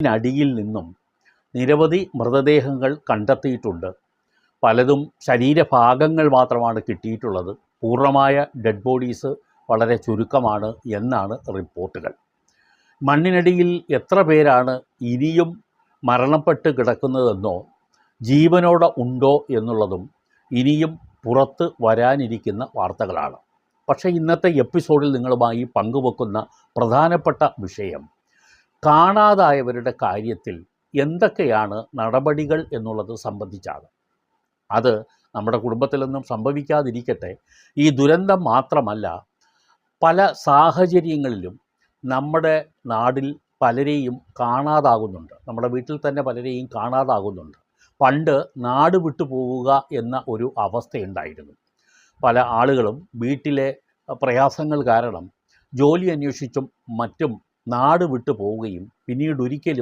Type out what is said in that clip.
അടിയിൽ നിന്നും നിരവധി മൃതദേഹങ്ങൾ കണ്ടെത്തിയിട്ടുണ്ട്. പലതും ശരീരഭാഗങ്ങൾ മാത്രമാണ് കിട്ടിയിട്ടുള്ളത്. പൂർണ്ണമായ ഡെഡ് ബോഡീസ് വളരെ ചുരുക്കമാണ് എന്നാണ് റിപ്പോർട്ടുകൾ. മണ്ണിനടിയിൽ എത്ര പേരാണ് ഇനിയും മരണപ്പെട്ട് കിടക്കുന്നതെന്നോ ജീവനോടെ ഉണ്ടോ എന്നുള്ളതും ഇനിയും പുറത്ത് വരാനിരിക്കുന്ന വാർത്തകളാണ്. പക്ഷേ ഇന്നത്തെ എപ്പിസോഡിൽ നിങ്ങളുമായി പങ്കുവെക്കുന്ന പ്രധാനപ്പെട്ട വിഷയം കാണാതായവരുടെ കാര്യത്തിൽ എന്തൊക്കെയാണ് നടപടികൾ എന്നുള്ളത് സംബന്ധിച്ചാണ്. അത് നമ്മുടെ കുടുംബത്തിലൊന്നും സംഭവിക്കാതിരിക്കട്ടെ. ഈ ദുരന്തം മാത്രമല്ല, പല സാഹചര്യങ്ങളിലും നമ്മുടെ നാടിൽ പലരെയും കാണാതാകുന്നുണ്ട്. നമ്മുടെ വീട്ടിൽ തന്നെ പലരെയും കാണാതാകുന്നുണ്ട്. പണ്ട് നാട് വിട്ടു പോവുക എന്ന ഒരു അവസ്ഥയുണ്ടായിരുന്നു. പല ആളുകളും വീട്ടിലെ പ്രയാസങ്ങൾ കാരണം ജോലി അന്വേഷിച്ചും മറ്റും നാട് വിട്ടു പോവുകയും പിന്നീട് ഒരിക്കലും